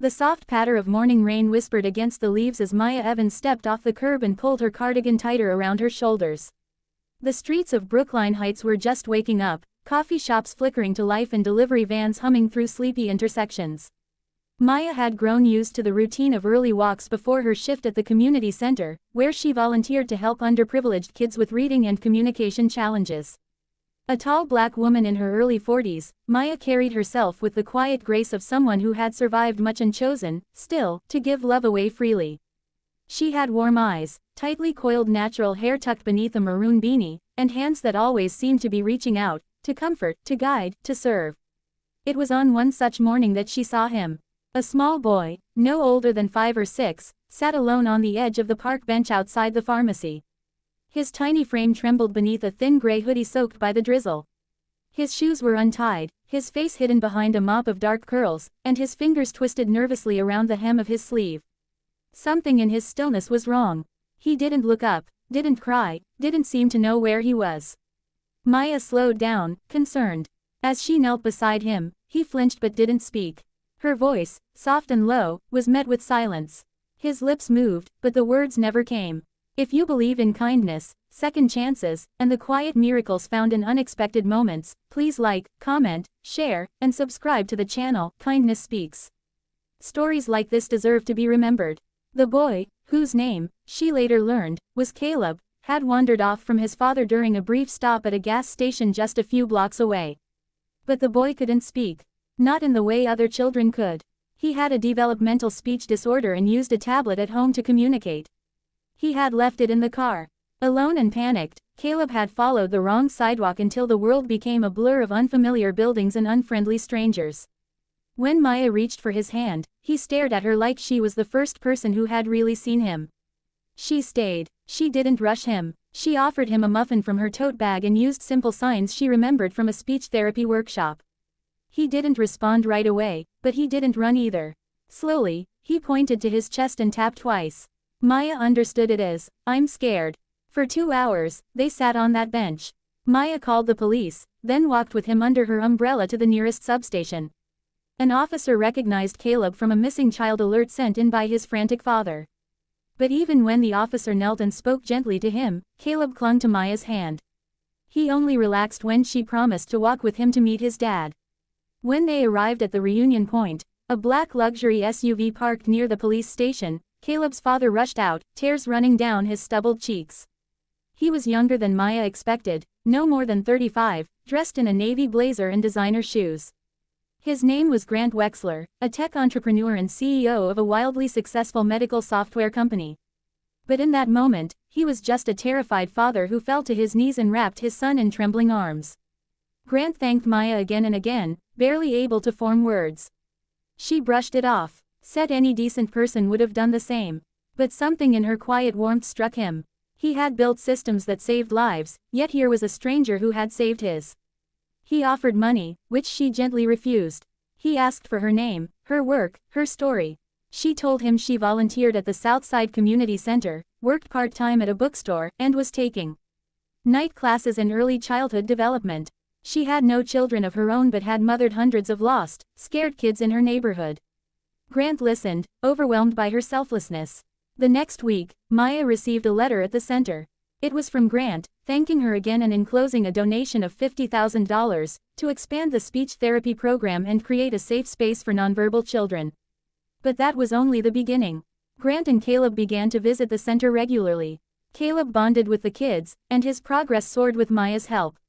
The soft patter of morning rain whispered against the leaves as Maya Evans stepped off the curb and pulled her cardigan tighter around her shoulders. The streets of Brookline Heights were just waking up, coffee shops flickering to life and delivery vans humming through sleepy intersections. Maya had grown used to the routine of early walks before her shift at the community center, where she volunteered to help underprivileged kids with reading and communication challenges. A tall black woman in her early 40s, Maya carried herself with the quiet grace of someone who had survived much and chosen, still, to give love away freely. She had warm eyes, tightly coiled natural hair tucked beneath a maroon beanie, and hands that always seemed to be reaching out, to comfort, to guide, to serve. It was on one such morning that she saw him. A small boy, no older than 5 or 6, sat alone on the edge of the park bench outside the pharmacy. His tiny frame trembled beneath a thin gray hoodie soaked by the drizzle. His shoes were untied, his face hidden behind a mop of dark curls, and his fingers twisted nervously around the hem of his sleeve. Something in his stillness was wrong. He didn't look up, didn't cry, didn't seem to know where he was. Maya slowed down, concerned. As she knelt beside him, he flinched but didn't speak. Her voice, soft and low, was met with silence. His lips moved, but the words never came. If you believe in kindness, second chances, and the quiet miracles found in unexpected moments, please like, comment, share, and subscribe to the channel, Kindness Speaks. Stories like this deserve to be remembered. The boy, whose name, she later learned, was Caleb, had wandered off from his father during a brief stop at a gas station just a few blocks away. But the boy couldn't speak. Not in the way other children could. He had a developmental speech disorder and used a tablet at home to communicate. He had left it in the car. Alone and panicked, Caleb had followed the wrong sidewalk until the world became a blur of unfamiliar buildings and unfriendly strangers. When Maya reached for his hand, he stared at her like she was the first person who had really seen him. She stayed. She didn't rush him. She offered him a muffin from her tote bag and used simple signs she remembered from a speech therapy workshop. He didn't respond right away, but he didn't run either. Slowly, he pointed to his chest and tapped twice. Maya understood it as, "I'm scared." For 2 hours, they sat on that bench. Maya called the police, then walked with him under her umbrella to the nearest substation. An officer recognized Caleb from a missing child alert sent in by his frantic father. But even when the officer knelt and spoke gently to him, Caleb clung to Maya's hand. He only relaxed when she promised to walk with him to meet his dad. When they arrived at the reunion point, a black luxury SUV parked near the police station, Caleb's father rushed out, tears running down his stubbled cheeks. He was younger than Maya expected, no more than 35, dressed in a navy blazer and designer shoes. His name was Grant Wexler, a tech entrepreneur and CEO of a wildly successful medical software company. But in that moment, he was just a terrified father who fell to his knees and wrapped his son in trembling arms. Grant thanked Maya again and again, barely able to form words. She brushed it off. Said any decent person would have done the same. But something in her quiet warmth struck him. He had built systems that saved lives, yet here was a stranger who had saved his. He offered money, which she gently refused. He asked for her name, her work, her story. She told him she volunteered at the Southside Community Center, worked part-time at a bookstore, and was taking night classes in early childhood development. She had no children of her own but had mothered hundreds of lost, scared kids in her neighborhood. Grant listened, overwhelmed by her selflessness. The next week, Maya received a letter at the center. It was from Grant, thanking her again and enclosing a donation of $50,000 to expand the speech therapy program and create a safe space for nonverbal children. But that was only the beginning. Grant and Caleb began to visit the center regularly. Caleb bonded with the kids, and his progress soared with Maya's help.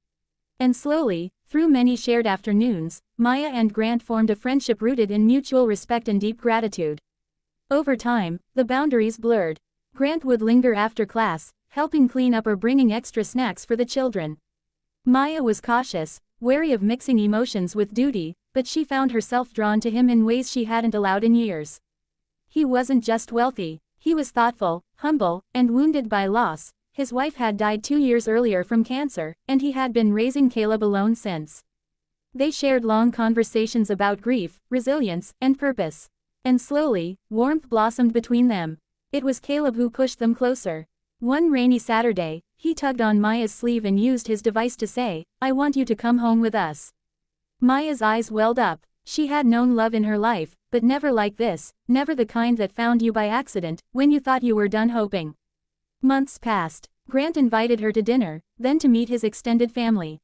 And slowly, through many shared afternoons, Maya and Grant formed a friendship rooted in mutual respect and deep gratitude. Over time, the boundaries blurred. Grant would linger after class, helping clean up or bringing extra snacks for the children. Maya was cautious, wary of mixing emotions with duty, but she found herself drawn to him in ways she hadn't allowed in years. He wasn't just wealthy, he was thoughtful, humble, and wounded by loss. His wife had died 2 years earlier from cancer, and he had been raising Caleb alone since. They shared long conversations about grief, resilience, and purpose. And slowly, warmth blossomed between them. It was Caleb who pushed them closer. One rainy Saturday, he tugged on Maya's sleeve and used his device to say, "I want you to come home with us." Maya's eyes welled up. She had known love in her life, but never like this, never the kind that found you by accident, when you thought you were done hoping. Months passed. Grant invited her to dinner, then to meet his extended family.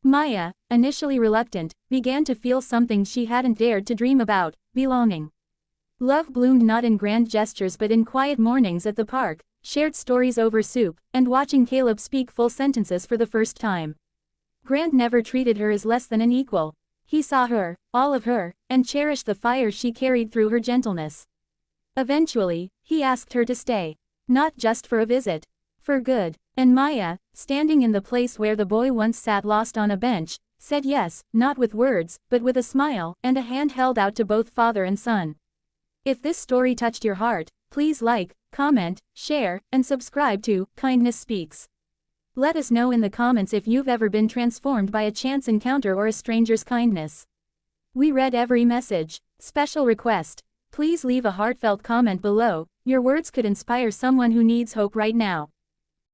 Maya, initially reluctant, began to feel something she hadn't dared to dream about: belonging. Love bloomed not in grand gestures but in quiet mornings at the park, shared stories over soup, and watching Caleb speak full sentences for the first time. Grant never treated her as less than an equal. He saw her, all of her, and cherished the fire she carried through her gentleness. Eventually, he asked her to stay. Not just for a visit. For good. And Maya, standing in the place where the boy once sat lost on a bench, said yes, not with words, but with a smile, and a hand held out to both father and son. If this story touched your heart, please like, comment, share, and subscribe to Kindness Speaks. Let us know in the comments if you've ever been transformed by a chance encounter or a stranger's kindness. We read every message. Special request: please leave a heartfelt comment below. Your words could inspire someone who needs hope right now.